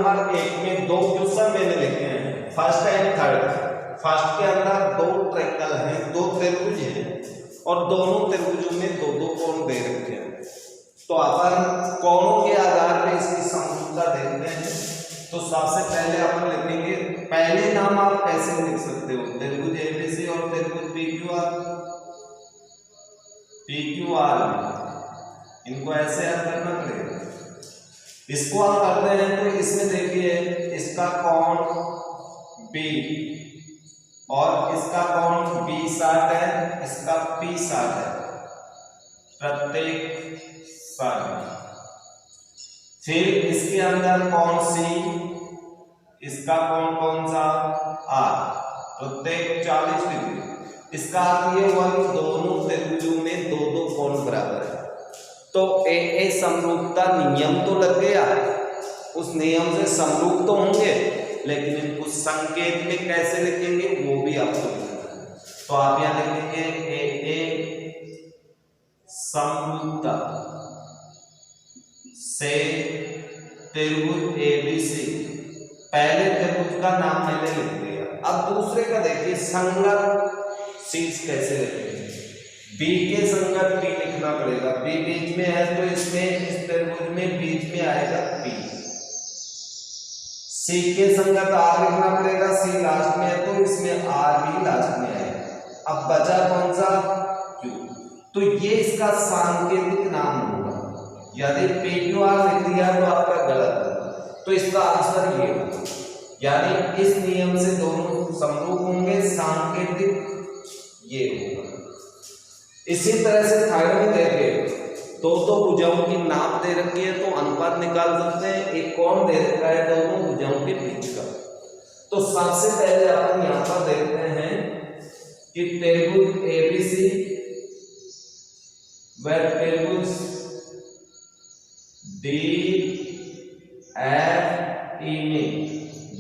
Number 1 में 2 question मैंने लिखे हैं, फर्स्ट एंड थर्ड। फर्स्ट के अंदर 2 ट्रायंगल हैं, 2 त्रिभुज हैं और दोनों त्रिभुजों में 2-2 कोण दे रखे हैं। तो अपन कोणों के आधार पर इसकी समरूपता देखते हैं। तो सबसे पहले अपन लिखेंगे, पहले नाम आप कैसे लिख सकते हो, त्रिभुज एबीसी और त्रिभुज पीक्यूआर, इनको ऐसे याद करना पड़ेगा। इसको आप करते हैं तो इसमें देखिए इसका कोण B और इसका कोण B60 है, इसका P60 है, प्रत्येक 60। फिर इसके अंदर कोण C, इसका कोण कौन सा R, प्रत्येक 40 डिग्री। इसका अर्थ ये हुआ कि दोनों त्रिभुजों में 2-2 कोण बराबर है। तो ए समरूपता नियम तो लग गया, उस नियम से समरूप तो होंगे, लेकिन इनको संकेत में कैसे लिखेंगे वो भी आपको लिखना है। तो आप यहां लिखेंगे ए समरूपता से त्रिभुज एबीसी। पहले त्रिभुज का नाम मैंने लिख दिया, अब दूसरे का देखिए संगत शीर्ष कैसे लिखेंगे। B के संगत P लिखना पड़ेगा, B बीच में है तो इसमें इस त्रिभुज में बीच में आएगा P। C के संगत R लिखना पड़ेगा, C लास्ट में है तो इसमें R भी लास्ट में आएगा। अब बचा कौन सा Q, तो ये इसका सांकेतिक नाम होगा। यदि PQR लिख दिया तो आपका गलत है, तो इसका आंसर ये होगा, यानी इस नियम से दोनों समरूप होंगे, सांकेतिक ये होगा। इसी तरह से थर्ड में देखें, 2-2 भुजाओं की नाप दे रखी है तो अनुपात निकाल सकते हैं। एक कोण दे रखा है दोनों भुजाओं के बीच का। तो सबसे पहले अपन यहां पर देखते हैं कि त्रिभुज एबीसी व त्रिभुज DFE में,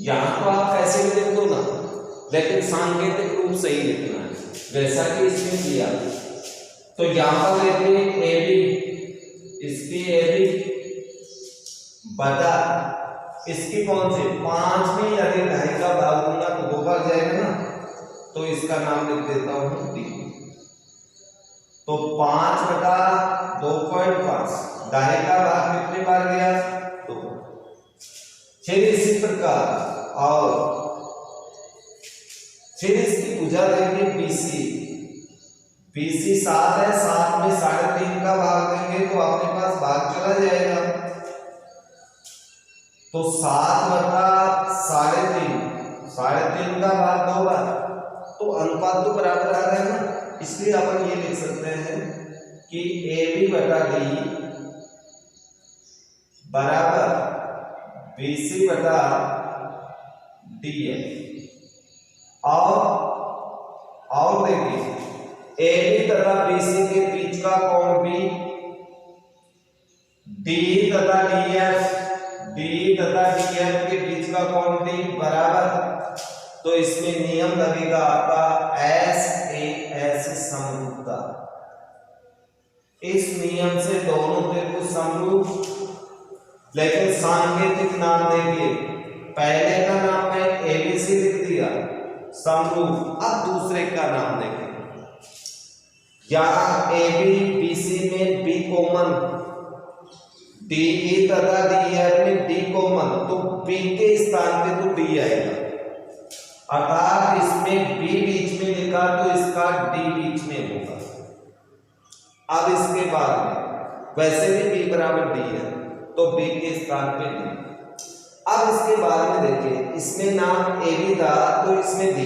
यहां तो आप कैसे भी लिख दो ना, लेकिन सांकेतिक रूप से ही लिखना है, वैसा कि इसमें किया। तो यहां पर देखिए AB, इसकी AB बटा इसकी कौन सी 5 में यदि 2.5 का भाग दूंगा तो 2 भाग जाएगा ना, तो इसका नाम लिख देता हूं D। तो 5 बटा 2.5, 2.5 का भाग कितने बार गया 2। फिर इसी प्रकार और फिर इसकी भुजा देखिए BC 7 है, 7 में 3.5 का भाग देंगे तो आपके पास भाग चला जाएगा। तो 7 बटा 3.5 का भाग 2 बार, तो अनुपात तो बराबर आ रहा है ना, इसलिए अपन ये लिख सकते हैं कि AB बटा D बराबर BC बटा DF। और देखिए AB तथा BC के बीच का कोण B, D तथा DF के बीच का कोण D बराबर, तो इसमें नियम लगेगा आपका SAS समरूपता। इस नियम से दोनों त्रिभुज समरूप, लेकिन सांकेतिक नाम देखिए, पहले का नाम मैं ABC लिख दिया समरूप। अब दूसरे का नाम देखिए, यहां AB BC में B कॉमन, DE तथा DF में D कॉमन, तो B के स्थान पे तो D आएगा, अर्थात इसमें B बीच में लिखा तो इसका D बीच में होगा। अब इसके बाद में वैसे भी B बराबर D है तो B के स्थान पे D। अब इसके बाद में देखिए, इसमें नाम AB था तो इसमें D,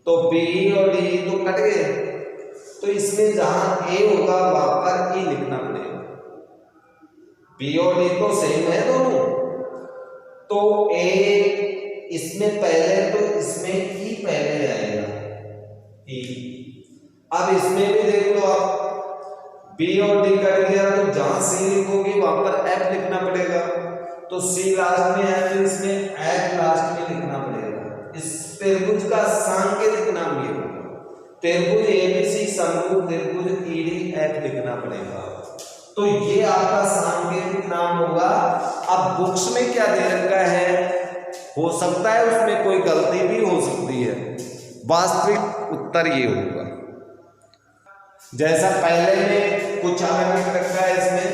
तो B और D तो कट गए, तो इसमें जहां A होगा वहां पर E लिखना पड़ेगा। B और D तो सेम है दोनों, तो A इसमें पहले तो इसमें E पहले आएगा E। अब इसमें भी देख लो आप, B और D कट गया तो जहां C लिखोगे वहां पर F लिखना पड़ेगा, तो C लास्ट में है तो इसमें F लास्ट में लिखना पड़ेगा। इस त्रिभुज का सांकेतिक नाम ये होगा, त्रिभुज ABC समरूप त्रिभुज EDF लिखना पड़ेगा। तो ये आपका सांकेतिक नाम होगा। अब बुक्स में क्या दे रखा है, हो सकता है उसमें कोई गलती भी हो सकती है, वास्तविक उत्तर ये होगा। जैसा पहले में कुछ अलग लिख रखा है, इसमें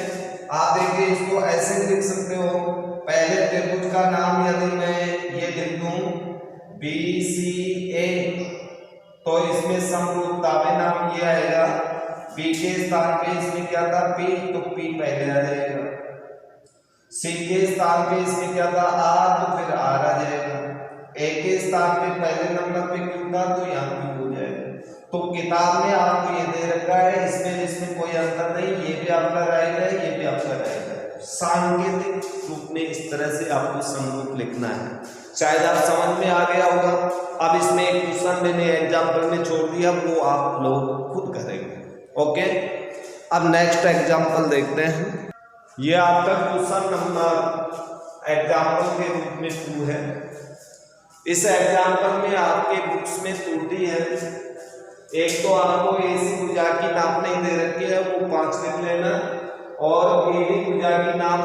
आप देखिए इसको ऐसे लिख सकते हो, पहले त्रिभुज का नाम यदि मैं ये लिख दूं BCA, तो इसमें समरूपता में नाम ये आएगा, B के स्थान पे इसमें क्या था P, तो P पहले आ जाएगा, C के स्थान पे इसमें क्या था R, तो फिर R आ जाएगा, A के स्थान पे पहले नंबर पे Q था, तो यहाँ Q हो जाएगा। तो किताब में आपको ये दे रखा है, इसमें कोई अंतर नहीं, ये भी आपका राइट है, ये भी आपका राइट है। सांकेतिक रूप में इस तरह से आपको समरूप लिखना है, शायद आप समझ में आ गया होगा। अब इसमें एक क्वेश्चन मैंने एग्जाम्पल में छोड़ दिया, वो आप लोग खुद करेंगे। ओके, अब नेक्स्ट एग्जाम्पल देखते हैं। ये आपका क्वेश्चन नंबर एग्जाम्पल के रूप में 2 है। इस एग्जाम्पल में आपके बुक्स में त्रुटि है, एक तो आपको AC भुजा की नाप नहीं दे रखी है, वो 5 लिख लेना, और AD भुजा की नाप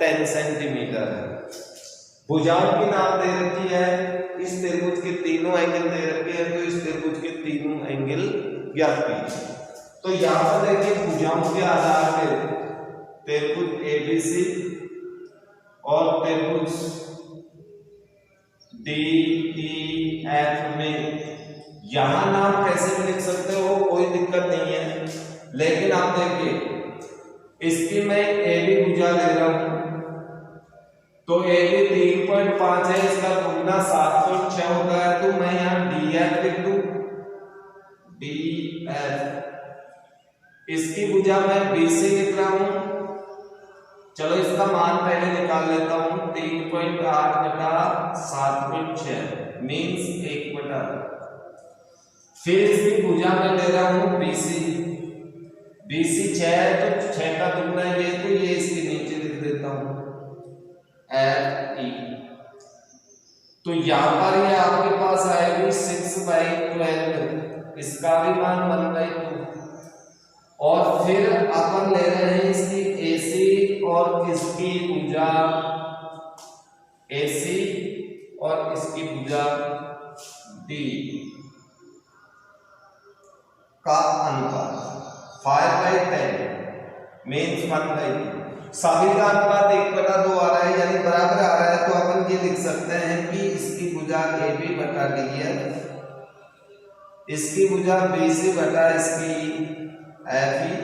10 सेंटीमीटर है। भुजाओं की नाप दे रखी है, इस त्रिभुज के तीनों एंगल दे रखे हैं, तो इस त्रिभुज के तीनों एंगल ज्ञात कीजिए। तो यहाँ पर देखिए भुजाओं के आधार पे त्रिभुज ABC और त्रिभुज DEF में यहां नाम कैसे भी लिख सकते हो, कोई दिक्कत नहीं है, लेकिन आप देखिए इसकी मैं AB भुजा ले रहा हूं, तो AB 3.5 है, इसका दुगना 7.6 होता है, तो मैं यहाँ DF लिख दूं, DF। इसकी भुजा मैं BC लिख रहा हूं, चलो इसका मान पहले निकाल लेता हूं, 3.8 बटा 7.6 मीन्स 1/। फिर इसकी भुजा मैं ले रहा हूं BC 6 है, तो 6 का दुगना ये, तो ये इसके नीचे लिख देता हूं FE। तो यहां पर ये आपके पास आएगी 6/12, इसका भी मान 1/2। और फिर अपन ले रहे हैं इसकी AC और इसकी भुजा, AC और इसकी भुजा D का अनुपात 5/10 मीन्स 1/2। सभी का अनुपात 1/2 आ रहा है, यानी बराबर आ रहा है, तो अपन ये लिख सकते हैं कि इसकी भुजा AB बटा DF, इसकी भुजा BC बटा इसकी FE,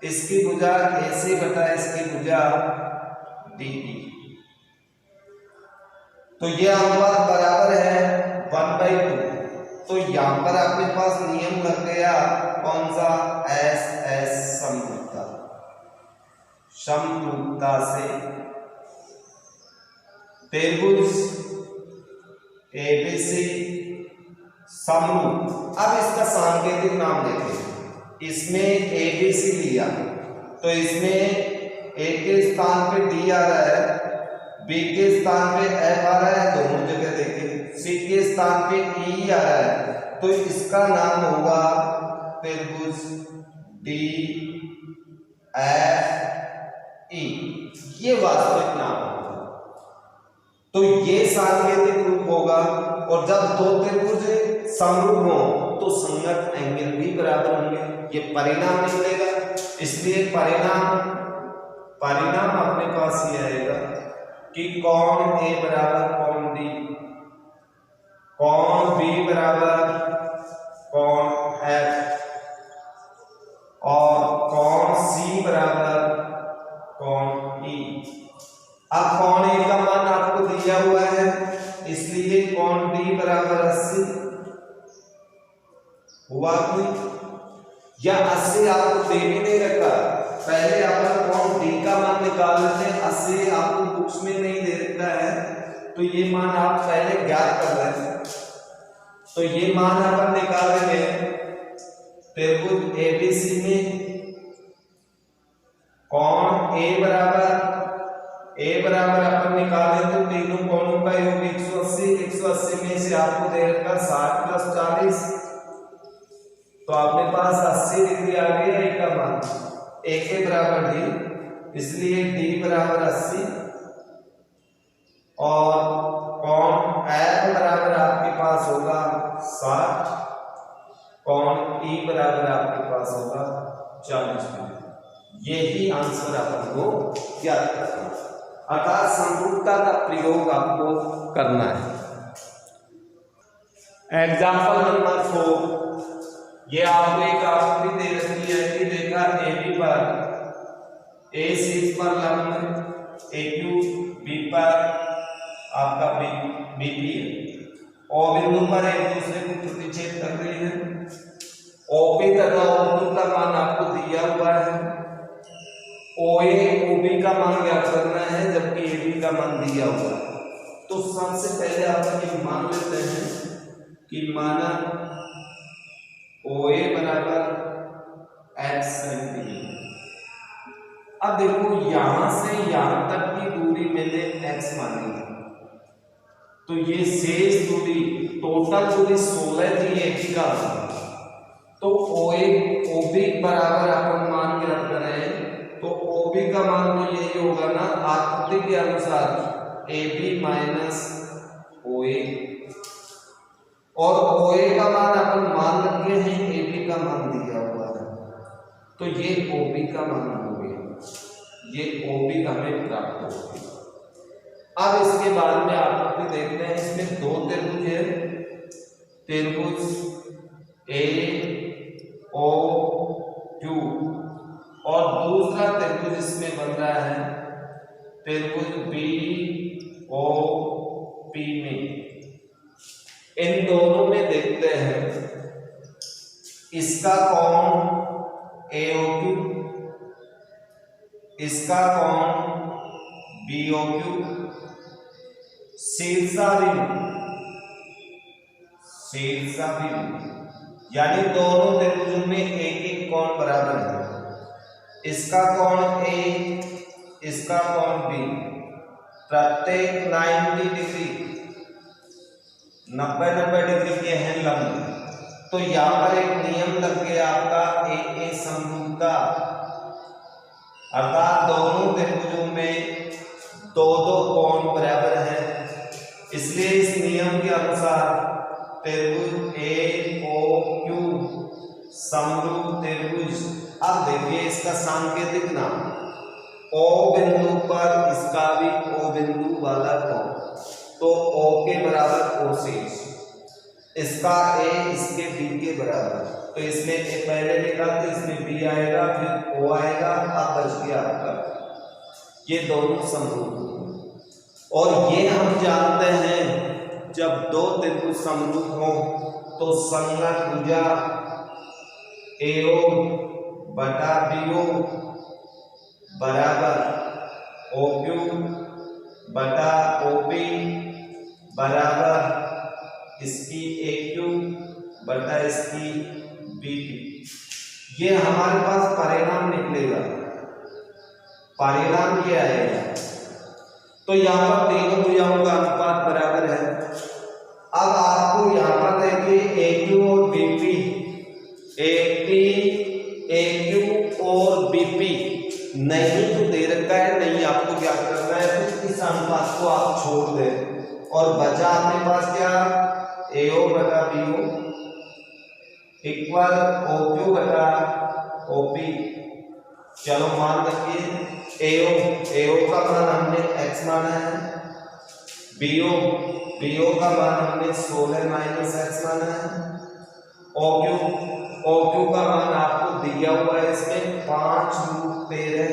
इसकी भुजा AC बटा इसकी भुजा DE। तो ये अनुपात बराबर है 1/2। तो यहां पर आपके पास नियम लग गया, कौन सा, SS समरूपता। समरूपता से त्रिभुज ABC समरूप। अब इसका सांकेतिक नाम देखें, इसमें ABC लिया, तो इसमें A के स्थान पे D आ रहा है, B के स्थान पे F आ रहा है, दोनों जगह देखिए, C के स्थान पे E आ रहा है, तो इसका नाम होगा त्रिभुज DFE, ये वास्तविक नाम होगा। तो ये सांकेतिक रूप होगा, और जब दो त्रिभुज समरूप हो तो संगत एंगल भी बराबर होंगे, ये परिणाम निकलेगा। इसलिए परिणाम अपने पास ये आएगा कि कौन A बराबर कौन D, कौन B बराबर कौन F, और कौन C बराबर कौन E। अब कौन A का मान आपको दिया हुआ है, इसलिए कौन D बराबर 80 हुआ कोई, या 80 आपको दे भी नहीं रखा, पहले अपन कौन D का मान निकाल लेते हैं, 80 आपको बुक्स में नहीं दे रखा है, तो ये मान आप पहले ज्ञात कर लें। तो ये मान अपन निकालेंगे त्रिभुज ABC में, कौन A बराबर अपन निकालें तो तीनों कोणों का योग 180 में से आपको दे रखा 60 + 40, तो आपके पास 80 डिग्री आ गई A का मान, A के बराबर D, इसलिए d बराबर 80 और कॉन f बराबर आपके पास होगा 60, कॉन e बराबर आपके पास होगा 40 डिग्री। यही आंसर अपन को ज्ञात करना है, अर्थात समरूपता का प्रयोग आपको करना है। एग्जाम्पल नंबर 4, ये आपको एक आकृति दे रखी है कि रेखा AB पर A शीर्ष पर लंब AQ B पर आपका BP है और बिंदु पर एक दूसरे को प्रतिच्छेद कर रही है। OP तथा OQ का मान आपको दिया हुआ है, OA OB का मान ज्ञात करना है जबकि AB का मान दिया हुआ है। तो सबसे पहले आप ये मान लेते हैं कि माना OA बराबर x सेंटीमीटर। अब देखो यहां से यहां तक की दूरी मैंने x मानी है, तो ये शेष दूरी टोटल दूरी 16 थी एक का, तो OA OB बराबर अपन मान ज्ञात करें तो OB का मान तो यही होगा ना आकृति के अनुसार AB माइनस OA, और OA का मान अपन मान रखे हैं AB का मान दिया हुआ है, तो ये OB का मान हो गया, ये OB हमें प्राप्त हो गया। अब इसके बाद में आप भी देखते हैं इसमें दो त्रिभुज है, त्रिभुज AOQ और दूसरा त्रिभुज इसमें बन रहा है त्रिभुज BOP में। इन दोनों में देखते हैं इसका कोण AOQ, इसका कोण BOQ, शीर्षाभिमुख यानी दोनों त्रिभुजों में एक एक कोण बराबर है। इसका कोण A, इसका कोण B, प्रत्येक 90 डिग्री 90 डिग्री के हैं लंब। तो यहां पर एक नियम लग गया आपका AA समरूपता, अर्थात दोनों त्रिभुजों में दो दो कोण बराबर हैं, इसलिए इस नियम के अनुसार त्रिभुज AOQ समरूप त्रिभुज। अब देखिए इसका सांकेतिक नाम O बिंदु पर इसका भी O बिंदु वाला कोण, तो O के बराबर O शेष, इसका A इसके B के बराबर, तो इसमें A पहले लिखा तो इसमें B आएगा फिर O आएगा, अब बच गया आपका ये दोनों समरूप। और ये हम जानते हैं जब दो त्रिभुज समरूप हो तो संगत भुजा AO बटा BO बराबर OQ बटा OP बराबर इसकी AQ बटा इसकी BP। ये हमारे पास परिणाम निकलेगा, परिणाम ये आएगा। तो यहाँ पर तीनों भुजाओं का अनुपात बराबर है। अब आपको यहाँ पर देखिए AQ और BP, AQ और BP नहीं तो दे रखा है, नहीं आपको क्या करना है, तो इस अनुपात को आप छोड़ दें और बचा अपने पास क्या AO बटा BO इक्वल OQ बटा OP। चलो मान रखिए AO का मान हमने x माना है, BO का मान हमने 16 माइनस x माना है, OQ का मान आपको दिया हुआ है इसमें 5√13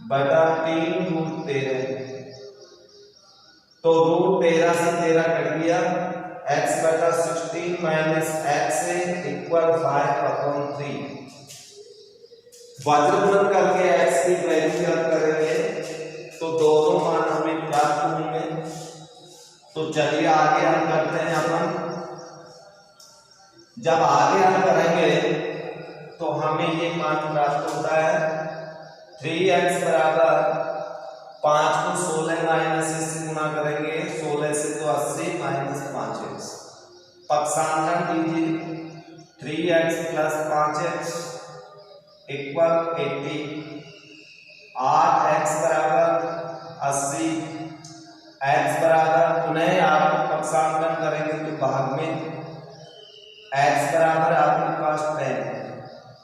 बटा 3√13, तो √13 से 13 कट गया, x बटा 16 माइनस x इक्वल 5/3। वज्रगुणन करके x की वैल्यू ज्ञात करेंगे तो दोनों मान हमें प्राप्त होंगे। तो चलिए आगे हम करते हैं अपन। जब आगे हम करेंगे तो हमें ये मान प्राप्त होता है 3x बराबर 5 को 16 माइनस से गुणा करेंगे, 16 से तो 80 माइनस 5x, पक्षांतर दीजिए 3x plus 5x equal 80। 8x बराबर 80, x बराबर, उन्हें आपको पक्षांकन करेंगे तो भाग में x बराबर आपके पास 10,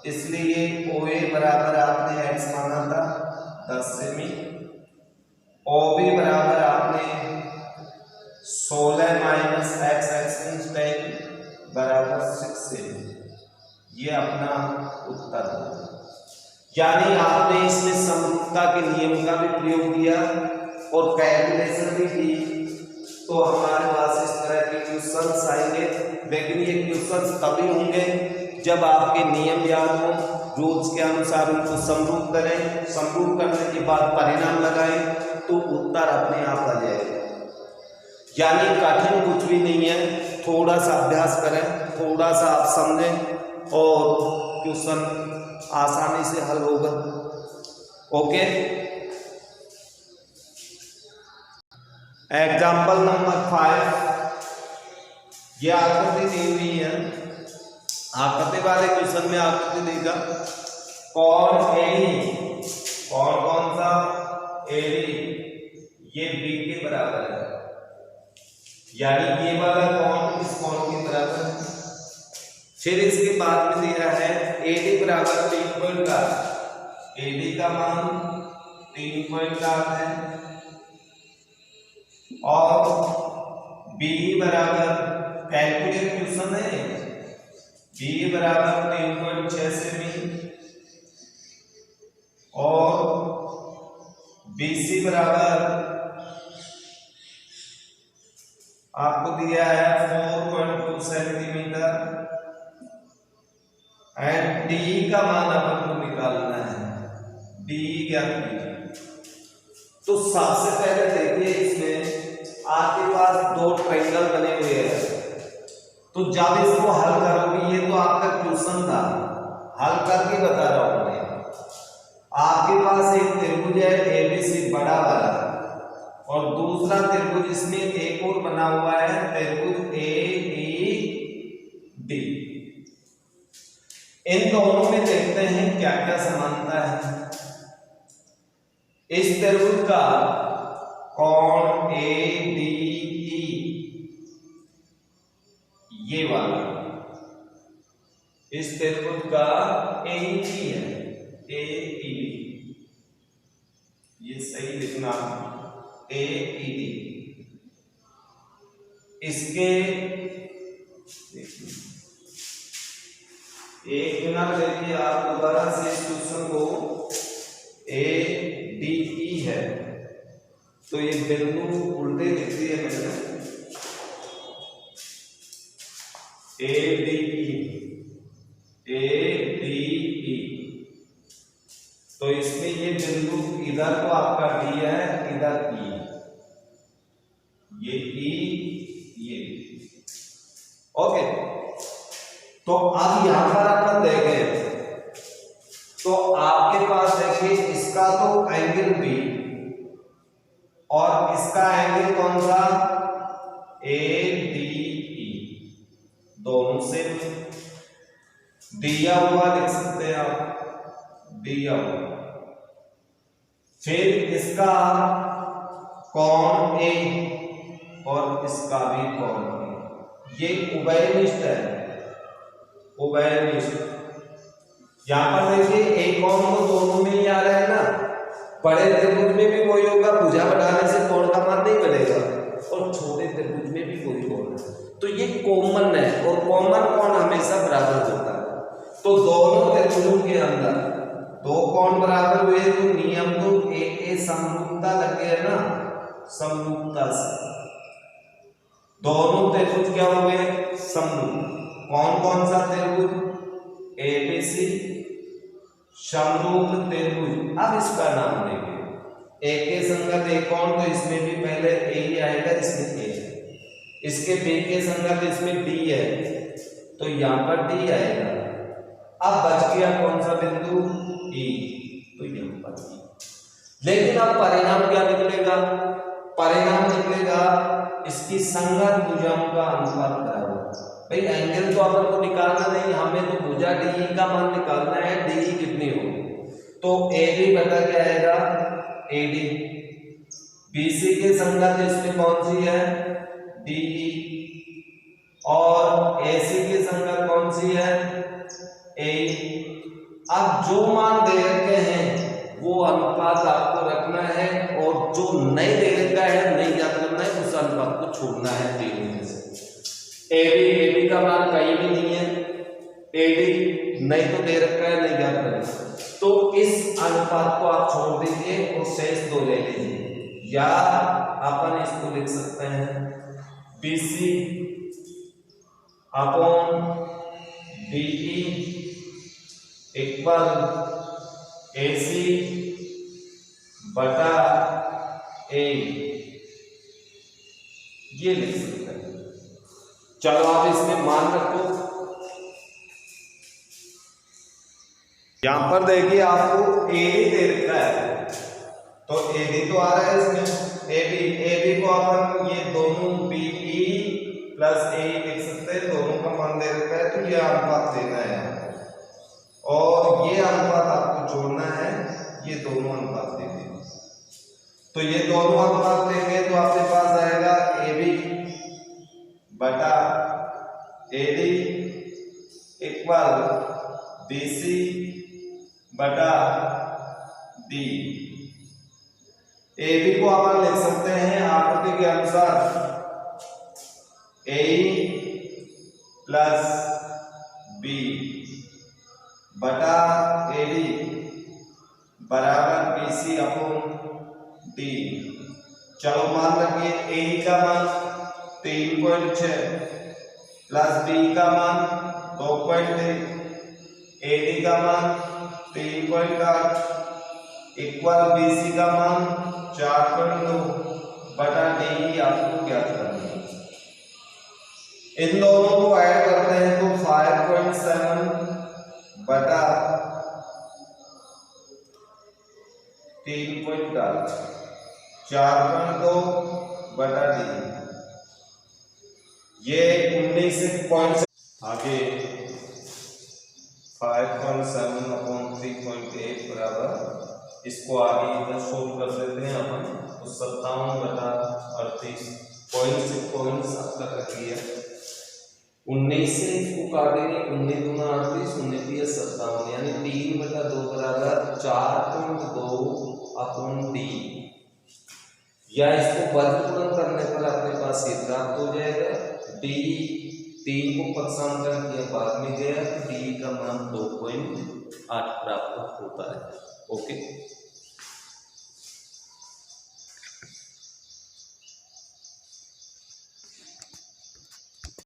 इसलिए OA बराबर आपने x माना था 10 सेमी, OB बराबर आपने 16 माइनस x 10 बराबर 6 सेमी। ये अपना उत्तर है। यानी आपने इसमें समरूपता के नियम का भी प्रयोग किया और कैलकुलेशन भी की, तो हमारे पास इस तरह के क्वेश्चंस आएंगे। लेकिन ये क्वेश्चंस तभी होंगे जब आपके नियम याद हो, रूल्स के अनुसार उनको समरूप करें, समरूप करने के बाद परिणाम लगाएं तो उत्तर अपने आप आ जाएगा। यानी कठिन कुछ भी नहीं है, थोड़ा सा अभ्यास करें, थोड़ा सा आप समझें और क्वेश्चन आसानी से हल होगा। ओके, एग्जाम्पल नंबर 5, ये आकृति दी हुई है। आकृति वाले क्वेश्चन में आकृति देगा कौन एडी, कौन सा एडी, ये बी के बराबर है, यानी ये वाला कौन इस कौन के बराबर है। फिर इसके बाद में दिया है एडी बराबर 3.8, एडी का मान 3.8 है और बी बराबर, कैलकुलेट क्वेश्चन है, बी बराबर 3.6 सेमी और बीसी बराबर आपको दिया है 4.2 सेंटीमीटर एंड डी का मान अपन को निकालना है, डी ज्ञात कीजिए। तो सबसे पहले देखिए इसमें आपके पास दो ट्रायंगल बने हुए हैं, तो जब इसको हल करोगे, ये तो आपका क्वेश्चन था, हल करके बता रहा हूं मैं। आपके पास एक त्रिभुज है एबीसी बड़ा वाला और दूसरा त्रिभुज इसमें एक और बना हुआ है त्रिभुज AED। इन दोनों में देखते हैं क्या क्या समानता है। इस त्रिभुज का कोण ADE, ये वाला इस त्रिभुज का AED है, AED, ये सही लिखना, AED। इसके एक मिनट देखिए आप दोबारा से इस क्वेश्चन को, ADE है तो ये बिंदु उल्टे लिख दिए मैंने, ADE, तो इसमें ये बिंदु इधर तो आपका D है, इधर E, ये E, ये ओके। तो अब यहां पर अपन देखें तो आपके पास देखिए इसका तो एंगल B और इसका एंगल कौन सा, ADE, दोनों से दिया हुआ लिख सकते हैं आप, दिया हुआ। फिर इसका कोण A और इसका भी कोण A, ये उभयनिष्ठ है, उभयनिष्ठ। यहां पर देखिए एक कोण तो दोनों में ही आ रहा है ना, बड़े त्रिभुज में भी वही होगा, भुजा बढ़ाने से कोण का मान नहीं बढ़ेगा, और छोटे त्रिभुज में भी वही कोण है, तो ये कॉमन है और कॉमन कोण हमेशा बराबर होता है। तो दोनों त्रिभुजों के अंदर दो कोण बराबर हुए तो नियम तो एक समरूपता लग गया ना, समरूपता से दोनों त्रिभुज क्या हो गए, समरूप। कौन कौन सा त्रिभुज, एबीसी समरूप त्रिभुज। अब इसका नाम देखिए, ए के संगत एक कोण, तो इसमें भी पहले ए ही आएगा, इसमें ए है, इसके बी के संगत इसमें बी है तो यहां पर डी आएगा। अब बच गया कौन सा बिंदु, ई, तो यहां पर ई। लेकिन अब परिणाम क्या निकलेगा, परिणाम निकलेगा इसकी संगत भुजाओं का अनुपात बराबर। भाई एंगल तो अपन को निकालना नहीं, हमें तो भुजा डी का मान निकालना है, डी कितनी होगी, तो ए बी बटा क्या आएगा ए डी। बीसी के संगत इसमें कौन सी है डी, और एसी की संगत कौन सी है ए। अब जो मान दे रखे हैं वो अनुपात आपको रखना है, और जो नहीं दे रखा है नहीं याद करना है, उस अनुपात को छोड़ना है तीनों में से। एबी का मान कहीं भी नहीं है, एडी नहीं तो दे रखा है, नहीं याद करना, तो इस अनुपात को आप छोड़ दीजिए और शेष दो ले लीजिए, या अपन इसको लिख सकते हैं BC upon BE equal AC बटा ए, ये लिख सकते हैं। चलो आप इसमें मान रखो। यहां पर देखिए आपको एडी दे रखा है, तो एडी तो आ रहा है इसमें, एबी को अपन ये दोनों बीई प्लस ए लिख सकते हैं, दोनों का मान दे रखा है, तो ये अनुपात देना है और ये अनुपात आपको जोड़ना है, ये दोनों अनुपात देंगे। तो ये दोनों अनुपात देंगे तो आपके पास आएगा ए बी बटा A D equal B C बटा डी। ए बी को अपन लिख सकते हैं आकृति के अनुसार ए प्लस बी बटा ए डी बराबर बी सी अपॉन डी। चलो मान रखिए ए का मान 3.6 प्लस बी का मान 2.3, ए डी का मान 3.8 इक्वल बी सी का मान 4.2 बटा डी आपको ज्ञात करना है। इन दोनों को ऐड करते हैं तो 5.7 बटा 3.8 4.2 बटा डी, ये 19 पॉइंट आगे 5.7 अपॉन 3.8 बराबर, इसको आगे इधर सोल्व कर देते हैं अपन, तो 57 बटा 38 पॉइंट्स आपका रख लिया। 19 से इसको काटेंगे, 19 दूना 38, 19 दिया 57, यानी 3 बटा 2 बराबर 4.2 अपॉन डी, या इसको वर्गमूल करने पर अपने पास ये प्राप्त हो जाएगा। डी 3 को पक्षांतर किया बाद में गया, डी का मान 2.8 प्राप्त होता है। ओके।